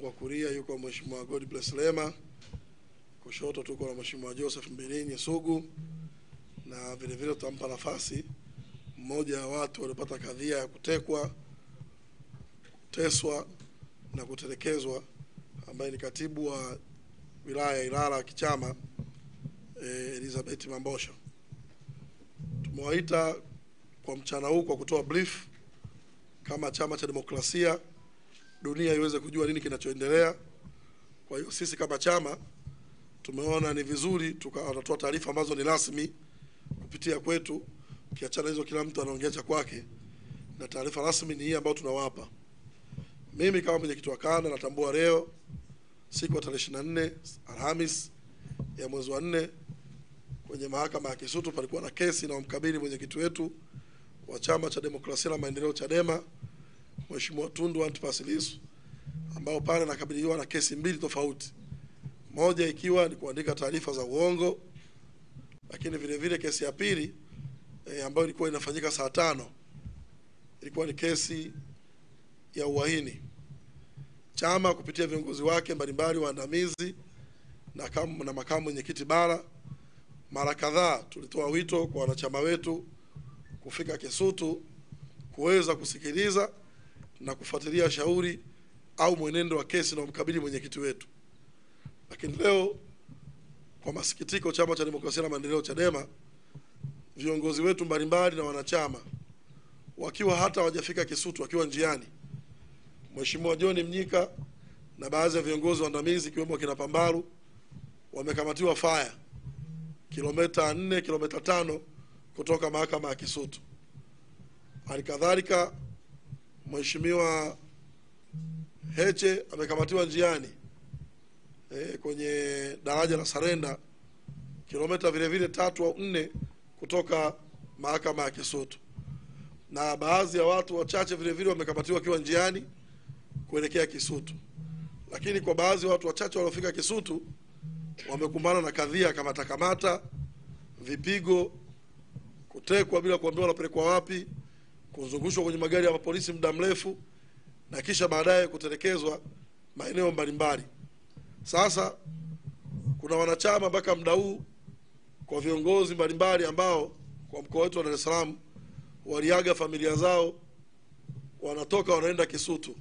wangu wa kulia yuko Mheshimiwa God Bless Lema, kushoto tuko na Mheshimiwa Joseph Mbilinyi Sugu, na vile vile tutampa nafasi mmoja wa watu waliopata kadhia ya kutekwa, kuteswa na kutelekezwa, ambaye ni katibu wa wilaya ya Ilala kichama, Elizabeth Mambosho. Tumewaita kwa mchana huu kwa kutoa brief kama chama cha demokrasia, dunia iweze kujua nini kinachoendelea. Kwa hiyo sisi kama chama tumeona ni vizuri tukatoa taarifa ambazo ni rasmi kupitia kwetu, kiachana hizo kila mtu anaongea cha kwake, na taarifa rasmi ni hii ambayo tunawapa. Mimi kama mwenyekiti wa kanda natambua leo siku ya tarehe 24 Alhamis ya mwezi wa 4 kwenye mahakama ya Kisutu palikuwa na kesi na mkabili mwenyekiti wetu wa chama cha demokrasia na maendeleo Chadema, Mheshimiwa Tundu Antipas Lissu, ambao pale nakabiliwa na kesi mbili tofauti. Moja ikiwa ni kuandika taarifa za uongo, lakini vile vile kesi ya pili ambayo ilikuwa inafanyika saa 5 ilikuwa ni kesi ya uhaini. Chama kupitia viongozi wake mbalimbali waandamizi na makamu mwenyekiti bara, mara kadhaa tulitoa wito kwa wanachama wetu kufika Kisutu kuweza kusikiliza na kufuatilia shauri au mwenendo wa kesi na mkabili mwenyekiti wetu. Lakini leo kwa masikitiko, chama cha demokrasia na maendeleo Chadema, viongozi wetu mbalimbali na wanachama wakiwa hata hawajafika Kisutu, wakiwa njiani, Mheshimiwa John Mnyika na baadhi ya viongozi waandamizi kiwemo kina Pambaru wamekamatiwa fire kilomita 4 kilomita 5 kutoka mahakama ya Kisutu. Halikadhalika Mheshimiwa Heche amekamatiwa njiani kwenye daraja la Sarenda kilomita vile vile 3 au 4 kutoka mahakama ya Kisutu, na baadhi ya watu wachache vile vile wamekamatiwa wakiwa njiani kuelekea Kisutu. Lakini kwa baadhi ya watu wachache waliofika Kisutu wamekumbana na kadhia kamata, vipigo, kutekwa bila kuambiwa wanapelekwa wapi, kuzungushwa kwenye magari ya polisi muda mrefu, na kisha baadaye kutelekezwa maeneo mbalimbali. Sasa kuna wanachama mpaka muda huu kwa viongozi mbalimbali ambao kwa mkoa wetu wa Dar es Salaam waliaga familia zao, wanatoka wanaenda Kisutu,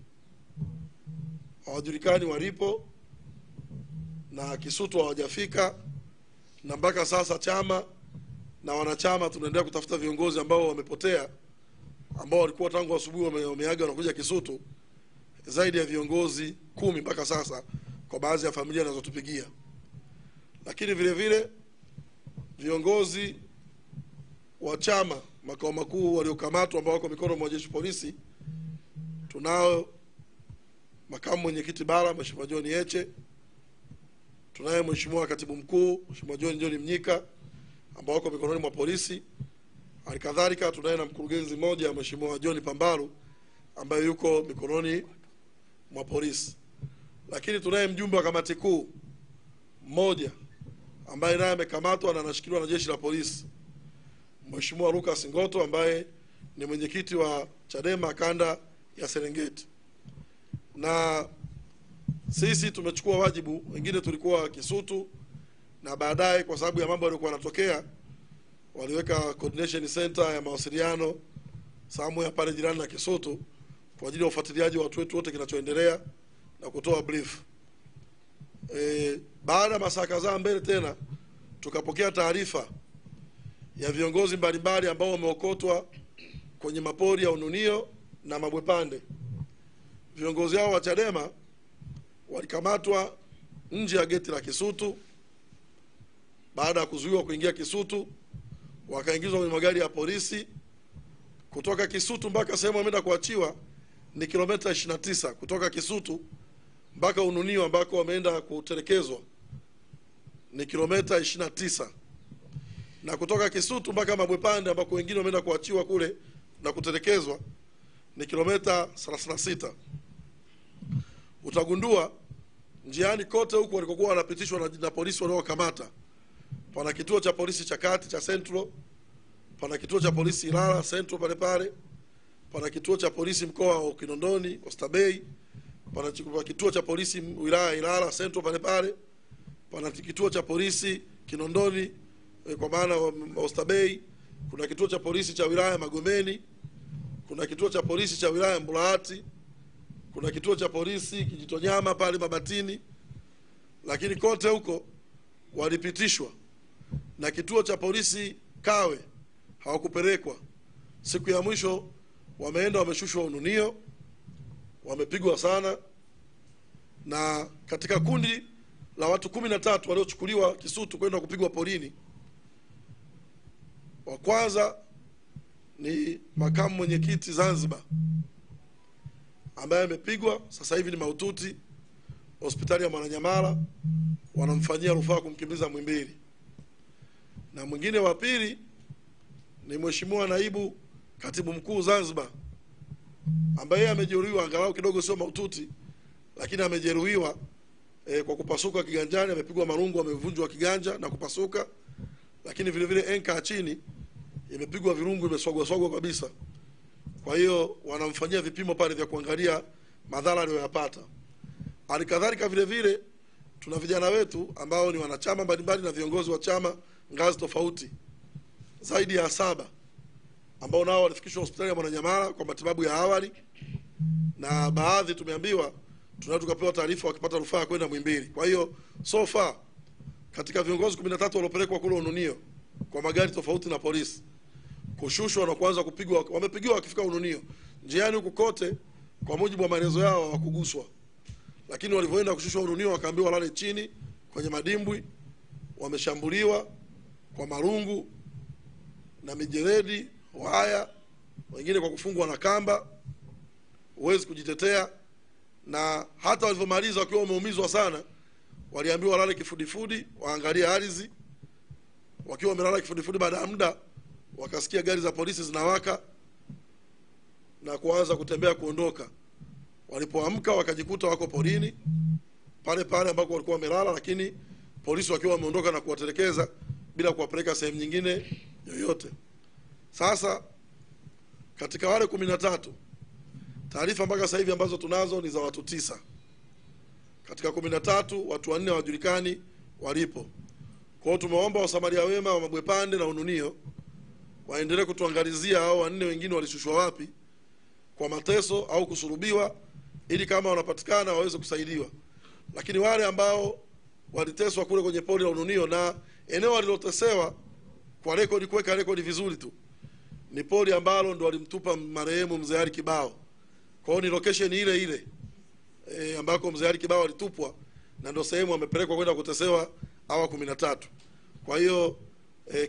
hawajulikani walipo, na Kisutu hawajafika, na mpaka sasa chama na wanachama tunaendelea kutafuta viongozi ambao wamepotea, ambao walikuwa tangu asubuhi wameaga na kuja Kisutu, zaidi ya viongozi 10 mpaka sasa kwa baadhi ya familia zinazotupigia. Lakini vile vile viongozi wa chama makao makuu waliokamatwa ambao wako mikono mwa jeshi polisi, tunao makamu mwenyekiti bara Mheshimiwa John Heche, tunaye Mheshimiwa katibu mkuu Mheshimiwa John Mnyika ambao wako mikononi mwa polisi. Halikadhalika tunaye na mkurugenzi mmoja Mheshimiwa John Pambaru ambaye yuko mikononi mwa polisi. Lakini tunaye mjumbe wa kamati kuu mmoja ambaye naye amekamatwa na anashikiliwa na jeshi la polisi, Mheshimiwa Lucas Ngoto ambaye ni mwenyekiti wa Chadema kanda ya Serengeti. Na sisi tumechukua wajibu, wengine tulikuwa Kisutu, na baadaye kwa sababu ya mambo yaliokuwa yanatokea waliweka coordination center ya mawasiliano sehemu ya pale jirani na Kisutu kwa ajili ya ufuatiliaji wa watu wetu wote kinachoendelea na kutoa brief. Baada ya masaa kadhaa mbele tena tukapokea taarifa ya viongozi mbalimbali ambao wameokotwa kwenye mapori ya Ununio na Mabwepande. Viongozi hao wa Chadema walikamatwa nje ya geti la Kisutu. Baada ya kuzuiwa kuingia Kisutu, wakaingizwa kwenye magari ya polisi. Kutoka Kisutu mpaka sehemu wameenda kuachiwa ni kilomita 29 kutoka Kisutu mpaka Ununio ambako wameenda kutelekezwa ni kilomita 29, na kutoka Kisutu mpaka Mabwepande ambako wengine wameenda kuachiwa kule na kutelekezwa ni kilomita 36. Utagundua njiani kote huko walikokuwa wanapitishwa na polisi waliokamata, pana kituo cha polisi cha kati cha Central, pana kituo cha polisi Ilala Central pale, pana kituo cha polisi mkoa wa Kinondoni Oysterbay, pana kituo cha polisi wilaya Ilala Central pale pale, pana kituo cha polisi Kinondoni kwa maana Oysterbay, kuna kituo cha polisi cha wilaya Magomeni, kuna kituo cha polisi cha wilaya Mbulahati, kuna kituo cha polisi Kijitonyama pale Mabatini, lakini kote huko walipitishwa. Na kituo cha polisi Kawe hawakupelekwa. Siku ya mwisho wameenda wameshushwa Ununio, wamepigwa sana. Na katika kundi la watu 13 waliochukuliwa Kisutu kwenda kupigwa polini, wa kwanza ni makamu mwenyekiti Zanzibar ambaye amepigwa, sasa hivi ni mahututi hospitali ya Mwananyamala, wanamfanyia rufaa kumkimbiza Muhimbili. Na mwingine wa pili ni mheshimiwa naibu katibu mkuu Zanzibar ambaye amejeruhiwa, angalau kidogo sio mahututi, lakini amejeruhiwa kwa kupasuka kiganjani, amepigwa marungu, amevunjwa kiganja na kupasuka, lakini vile vile enka chini imepigwa virungu, imesogwa kabisa. Kwa hiyo wanamfanyia vipimo pale vya kuangalia madhara aliyoyapata. Halikadhalika vile vile tuna vijana wetu ambao ni wanachama mbalimbali na viongozi wa chama ngazi tofauti zaidi ya 7 ambao nao walifikishwa hospitali ya Mwananyamala kwa matibabu ya awali, na baadhi tumeambiwa tunaweza tukapewa taarifa wakipata rufaa kwenda Muhimbili. Kwa hiyo so far katika viongozi 13 waliopelekwa kule Ununio kwa magari tofauti na polisi, kushushwa na kuanza kupigwa, wamepigiwa wakifika Ununio. Njiani huko kote kwa mujibu wa maelezo yao hawakuguswa, lakini walivyoenda kushushwa Ununio wakaambiwa lale chini kwenye madimbwi, wameshambuliwa kwa marungu na mijeledi, waya, wengine kwa kufungwa na kamba, huwezi kujitetea. Na hata walivyomaliza wakiwa wameumizwa sana, waliambiwa lale kifudifudi, waangalie ardhi. Wakiwa wamelala kifudifudi, baada ya muda wakasikia gari za polisi zinawaka na kuanza kutembea kuondoka. Walipoamka wakajikuta wako porini pale pale ambako walikuwa wamelala, lakini polisi wakiwa wameondoka na kuwatelekeza bila kuwapeleka sehemu nyingine yoyote. Sasa katika wale 13, taarifa mpaka sasa hivi ambazo tunazo ni za watu 9. Katika 13 watu 4 hawajulikani walipo. Kwa hiyo tumeomba wasamaria wema wa Mabwepande na Ununio waendelee kutuangalizia hao 4 wengine walishushwa wapi kwa mateso au kusurubiwa, ili kama wanapatikana waweze kusaidiwa. Lakini wale ambao waliteswa kule kwenye pori la Ununio, na eneo walilotesewa kwa rekodi, kuweka rekodi vizuri tu, ni pori ambalo ndo walimtupa marehemu Mzee Ali Kibao. Kwa hiyo ni location ile ile ambako Mzee Ali Kibao alitupwa, na ndo sehemu amepelekwa kwenda kutesewa hawa 13. Kwa hiyo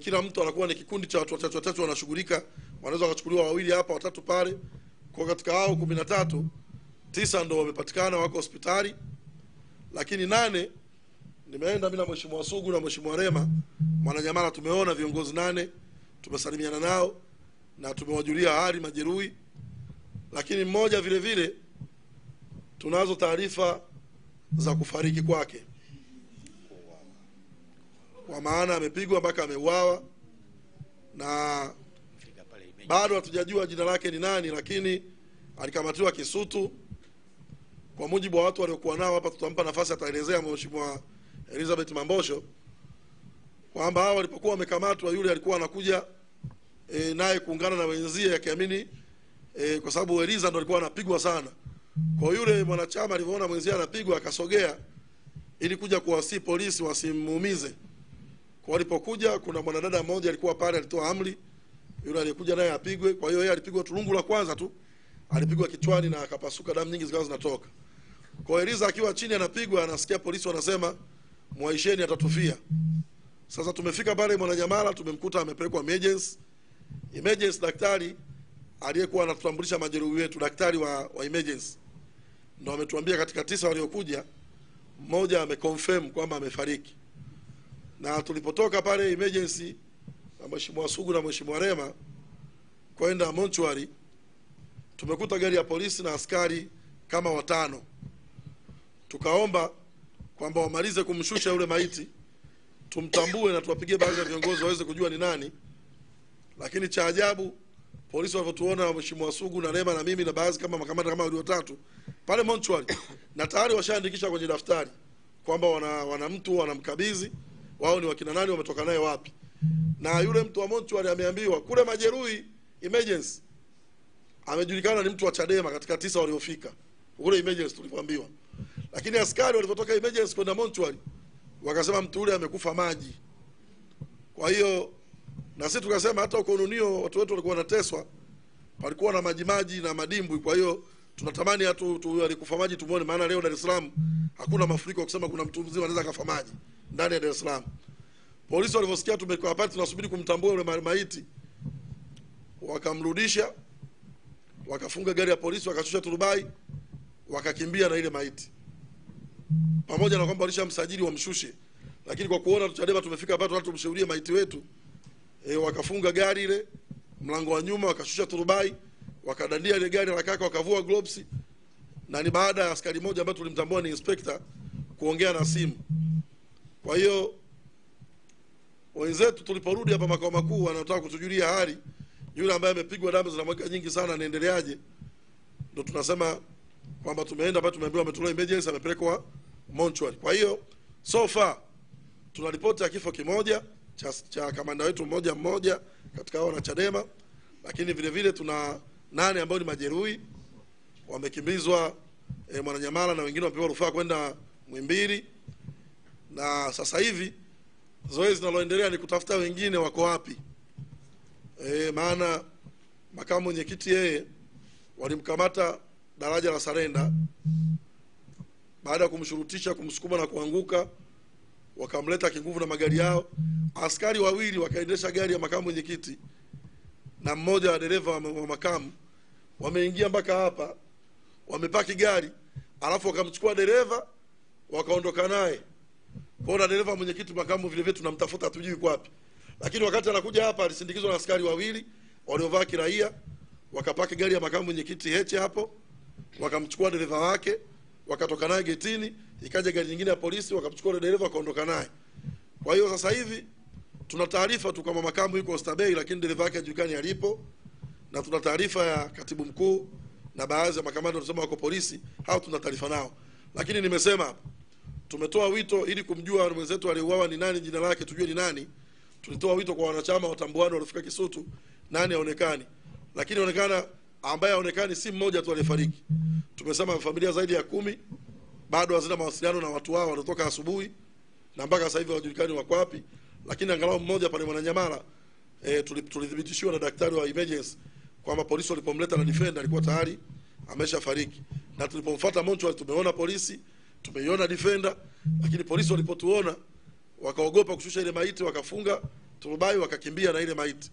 kila mtu anakuwa ni kikundi cha watu watatu wanashughulika, wanaweza kuchukuliwa 2 hapa 3 pale. Kwa katika hao 13, 9 ndo wamepatikana wako hospitali, lakini 8 nimeenda mimi na Mheshimiwa Sugu na Mheshimiwa Rema Mwananyamala, tumeona viongozi 8, tumesalimiana nao na tumewajulia hali majeruhi. Lakini mmoja vile vile tunazo taarifa za kufariki kwake, kwa maana amepigwa mpaka ameuawa, na bado hatujajua jina lake ni nani, lakini alikamatiwa Kisutu. Kwa mujibu wa watu waliokuwa nao hapa, tutampa nafasi ataelezea Mheshimiwa Elizabeth Mambosho kwamba hao walipokuwa wamekamatwa, yule alikuwa anakuja naye kuungana na wenzie akiamini kwa sababu Eliza ndo alikuwa anapigwa sana. Kwa yule mwanachama alivyoona mwenzie anapigwa, akasogea ili kuja kuwasi polisi wasimuumize. Kwa walipokuja, kuna mwanadada mmoja alikuwa pale, alitoa amri yule aliyekuja naye apigwe. Kwa hiyo yeye alipigwa tulungu la kwanza tu, alipigwa kichwani na akapasuka, damu nyingi zikawa zinatoka. Kwa Eliza akiwa chini anapigwa, anasikia polisi wanasema mwaisheni atatufia. Sasa tumefika pale Mwananyamala, tumemkuta amepelekwa emergency. Daktari aliyekuwa anatutambulisha majeruhi wetu, daktari wa emergency, ndo ametuambia katika 9 waliokuja, mmoja ameconfirm kwamba amefariki. Na tulipotoka pale emergency na Mheshimiwa Sugu na Mheshimiwa Rema kwenda mortuary, tumekuta gari ya polisi na askari kama 5. Tukaomba kwamba wamalize kumshusha yule maiti, tumtambue na tuwapigie baadhi ya viongozi waweze kujua ni nani. Lakini cha ajabu, polisi walivyotuona Mheshimiwa Sugu na Lema na mimi na baadhi kama makamanda kama walio tatu pale Montreal, na tayari washaandikisha kwenye daftari kwamba wana mtu wanamkabidhi, wao ni wakina nani, wametoka naye wapi. Na yule mtu wa Montreal ameambiwa kule majeruhi emergency amejulikana ni mtu wa Chadema katika 9 waliofika kule emergency tulipoambiwa. Lakini askari walipotoka emergency kwenda Montreal wakasema mtu yule amekufa maji. Kwa hiyo na sisi tukasema hata uko Ununio watu wetu walikuwa wanateswa, palikuwa na maji na madimbwi. Kwa hiyo tunatamani hatu alikufa maji tumuone, maana leo Dar es Salaam hakuna mafuriko kusema kuna mtu mzima anaweza kafa maji ndani ya Dar es Salaam. Polisi walivyosikia tumekaa hapa tunasubiri kumtambua yule maiti, wakamrudisha, wakafunga gari ya polisi, wakashusha turubai, wakakimbia na ile maiti. Pamoja na kwamba walishamsajili wamshushe, lakini kwa kuona Chadema tumefika hapa watu tumshauriie maiti wetu, wakafunga gari ile mlango wa nyuma, wakashusha turubai, wakadandia ile gari la kaka, wakavua gloves. Na ni baada ya askari mmoja ambaye tulimtambua ni inspector kuongea na simu. Kwa hiyo wenzetu tuliporudi hapa makao makuu wanataka kutujulia hali yule ambaye amepigwa damu zinamwaga nyingi sana, anaendeleaje. Ndio tunasema kwamba tumeenda hapa, tumeambiwa ametolewa emergency, amepelekwa Montreal. Kwa hiyo so far tuna ripoti ya kifo kimoja cha kamanda wetu mmoja katika hao na Chadema, lakini vile vile tuna 8 ambao ni majeruhi wamekimbizwa Mwananyamala na wengine wamepewa rufaa kwenda Muhimbili. Na sasa hivi zoezi linaloendelea ni kutafuta wengine wako wapi. Maana makamu mwenyekiti yeye walimkamata daraja la Sarenda, baada ya kumshurutisha, kumsukuma na kuanguka, wakamleta kinguvu na magari yao. Askari wawili wakaendesha gari ya makamu mwenyekiti na mmoja wa dereva wa makamu, wameingia mpaka hapa, wamepaki gari, alafu wakamchukua dereva wakaondoka naye. Kwa dereva mwenyekiti makamu vile vile tunamtafuta, hatujui kwa wapi. Lakini wakati anakuja hapa alisindikizwa na askari wawili waliovaa kiraia, wakapaki gari ya makamu mwenyekiti Heche hapo, wakamchukua dereva wake, wakatoka naye getini, ikaja gari nyingine ya polisi, wakamchukua dereva wakaondoka naye. Kwa hiyo sasa hivi tuna taarifa tu kama makamu yuko Oysterbay, lakini dereva wake hajulikani alipo, na tuna taarifa ya katibu mkuu na baadhi ya makamanda wanasema wako polisi, hao tuna taarifa nao. Lakini nimesema hapa tumetoa wito ili kumjua mwenzetu aliyeuawa ni nani, jina lake tujue ni nani. Tulitoa wito kwa wanachama watambuano waliofika Kisutu nani aonekani, lakini inaonekana ambaye aonekani si mmoja tu aliyefariki. Tumesema familia zaidi ya 10 bado hazina mawasiliano na watu wao waliotoka asubuhi na mpaka sasa hivi hawajulikani wako wapi. Lakini angalau mmoja pale Mwananyamala tulidhibitishiwa na daktari wa emergency kwamba polisi walipomleta na defender alikuwa tayari ameshafariki. Na tulipomfuata Montreal tumeona polisi, tumeiona defender, lakini polisi walipotuona wakaogopa kushusha ile maiti, wakafunga turubai, wakakimbia na ile maiti.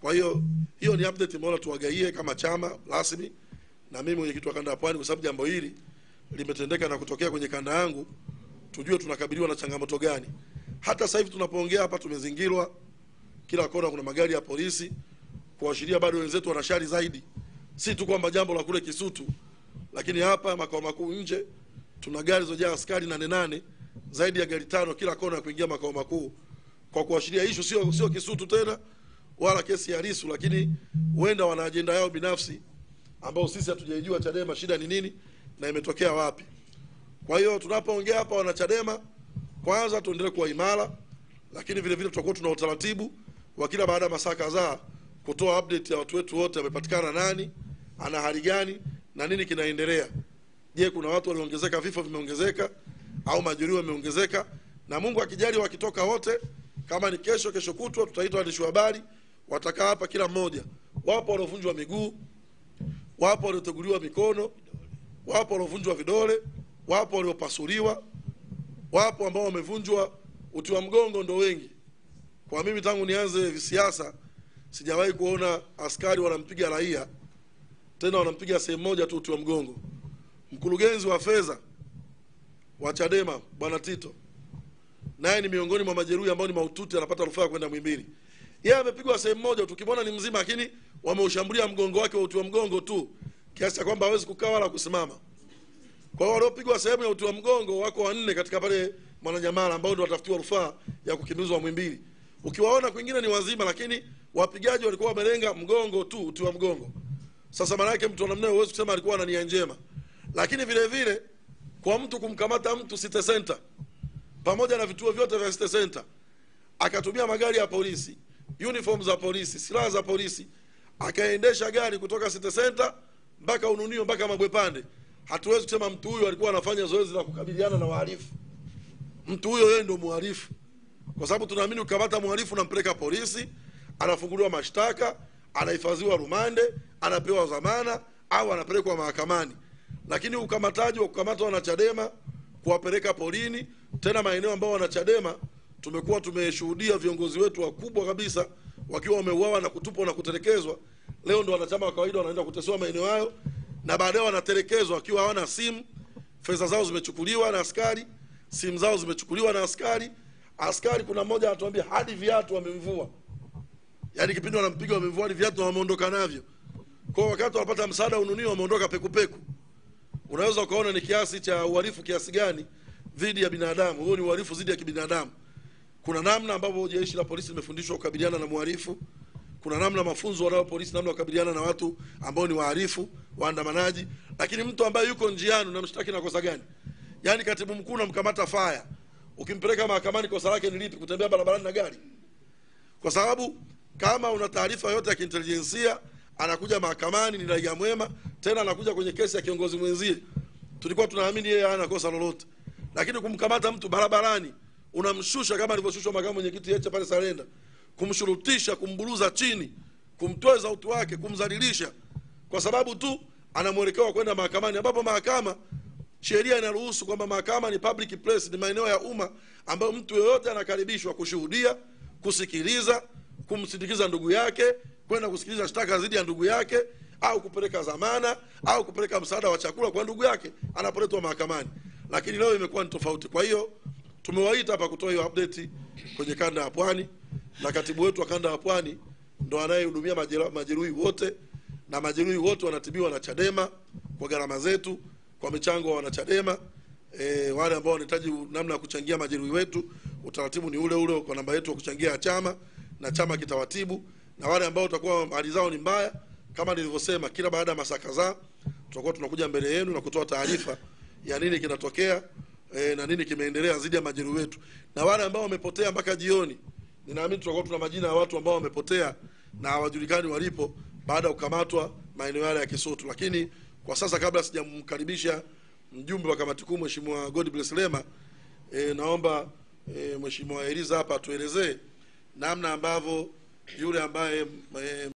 Kwa hiyo ni update mbona tuwagaie kama chama rasmi na mimi mwenyekiti wa kanda ya Pwani, kwa sababu jambo hili limetendeka na kutokea kwenye kanda yangu, tujue tunakabiliwa na changamoto gani. Hata sasa hivi tunapoongea hapa tumezingirwa kila kona, kuna magari ya polisi kuashiria bado wenzetu wana shari zaidi. Si tu kwamba jambo la kule Kisutu, lakini hapa makao makuu nje tuna gari zojaa askari 8 zaidi ya gari 5 kila kona kuingia makao makuu, kwa kuashiria issue sio Kisutu tena wala kesi ya Lissu, lakini huenda wana agenda yao binafsi ambao sisi hatujaijua Chadema shida ni nini na imetokea wapi. Kwa hiyo tunapoongea hapa wana Chadema, kwanza tuendelee kuwa imara, lakini vile vile tutakuwa tuna utaratibu wa kila baada ya masaa kadhaa kutoa update ya watu wetu wote, wamepatikana nani, ana hali gani na nini kinaendelea. Je, kuna watu waliongezeka, vifo vimeongezeka au majeruhi wameongezeka? Na Mungu akijali wakitoka wote, kama ni kesho kutwa tutaita waandishi wa habari, watakaa hapa kila mmoja. Wapo waliovunjwa miguu, wapo walioteguliwa mikono, wapo waliovunjwa vidole, wapo waliopasuliwa, wapo ambao wamevunjwa uti wa mgongo, ndo wengi. Kwa mimi tangu nianze siasa sijawahi kuona askari wanampiga raia, tena wanampiga sehemu moja tu uti wa mgongo. Mkurugenzi wa fedha wa Chadema Bwana Tito, naye ni miongoni mwa majeruhi ambao ni mahututi, anapata rufaa kwenda Muhimbili. Yeye amepigwa sehemu moja, tukimwona ni mzima, lakini wameushambulia mgongo wake wa uti wa mgongo tu kiasi cha kwamba hawezi kukaa wala kusimama. Kwa hiyo waliopigwa sehemu ya uti wa mgongo wako 4 katika pale Mwananyamala ambao ndio watafutiwa rufaa ya kukimbizwa Muhimbili. Ukiwaona kwingine ni wazima, lakini wapigaji walikuwa wamelenga mgongo tu, uti wa mgongo. Sasa maana yake mtu namna huwezi kusema alikuwa na nia njema. Lakini vile vile kwa mtu kumkamata mtu City Center pamoja na vituo vyote vya City Center, akatumia magari ya polisi, uniform za polisi, silaha za polisi, akaendesha gari kutoka City Center mpaka Ununio mpaka Mabwepande, hatuwezi kusema mtu huyo alikuwa anafanya zoezi la kukabiliana na wahalifu. Mtu huyo yeye ndio mhalifu, kwa sababu tunaamini ukamata mhalifu unampeleka polisi, anafunguliwa mashtaka, anahifadhiwa rumande, anapewa dhamana au anapelekwa mahakamani. Lakini ukamataji wa kukamata wanachadema kuwapeleka polini, tena maeneo ambao wanachadema tumekuwa tumeshuhudia viongozi wetu wakubwa kabisa wakiwa wameuawa na kutupwa na kutelekezwa, leo ndo wanachama wa kawaida wanaenda kutesewa maeneo hayo, na baadaye wanatelekezwa wakiwa hawana simu, fedha zao zimechukuliwa na askari, simu zao zimechukuliwa na askari. Askari kuna mmoja anatuambia hadi viatu wamemvua. Yaani kipindi wanampiga wamemvua hadi viatu na wameondoka navyo. Kwa wakati wanapata msaada Ununio wameondoka pekupeku. Unaweza ukaona ni kiasi cha uhalifu kiasi gani dhidi ya binadamu. Huo ni uhalifu dhidi ya kibinadamu. Kuna namna ambapo jeshi la polisi limefundishwa kukabiliana na mhalifu. Kuna namna mafunzo wanayo polisi namna kukabiliana na watu ambao ni wahalifu, waandamanaji. Lakini mtu ambaye yuko njiani unamshtaki na kosa gani? Yaani katibu mkuu unamkamata faya, ukimpeleka mahakamani kosa lake ni lipi? Kutembea barabarani na gari? Kwa sababu kama una taarifa yote ya kiintelijensia, anakuja mahakamani ni raia mwema, tena anakuja kwenye kesi ya kiongozi mwenzie, tulikuwa tunaamini yeye hana kosa lolote. Lakini kumkamata mtu barabarani, unamshusha kama alivyoshushwa makamu mwenyekiti Heche pale Salenda, kumshurutisha, kumburuza chini, kumtweza utu wake, kumdhalilisha kwa sababu tu ana mwelekeo kwenda mahakamani, ambapo mahakama sheria inaruhusu kwamba mahakama ni public place, ni maeneo ya umma ambayo mtu yeyote anakaribishwa kushuhudia, kusikiliza, kumsindikiza ndugu yake, kwenda kusikiliza shtaka dhidi ya ndugu yake, au kupeleka dhamana au kupeleka msaada wa chakula kwa ndugu yake anapoletwa mahakamani. Lakini leo imekuwa ni tofauti. Kwa hiyo tumewaita hapa kutoa hiyo update kwenye kanda ya Pwani, na katibu wetu wa kanda ya Pwani ndo anayehudumia majeruhi wote, na majeruhi wote wanatibiwa na Chadema kwa gharama zetu, kwa michango wa wanachadema. Wale ambao wanahitaji namna ya kuchangia majeruhi wetu, utaratibu ni ule ule kwa namba yetu ya kuchangia chama, na chama kitawatibu. Na wale ambao utakuwa hali zao ni mbaya, kama nilivyosema, kila baada ya masaa kadhaa tutakuwa tunakuja mbele yenu na kutoa taarifa ya nini kinatokea na nini kimeendelea dhidi ya majeruhi wetu. Na wale ambao wamepotea mpaka jioni, ninaamini tutakuwa tuna majina ya watu ambao wamepotea na hawajulikani walipo baada ya kukamatwa maeneo yale ya Kisutu. Lakini kwa sasa, kabla sijamkaribisha mjumbe wa kamati kuu Mheshimiwa Godbless Lema, naomba Mheshimiwa Eliza hapa tuelezee namna ambavyo yule ambaye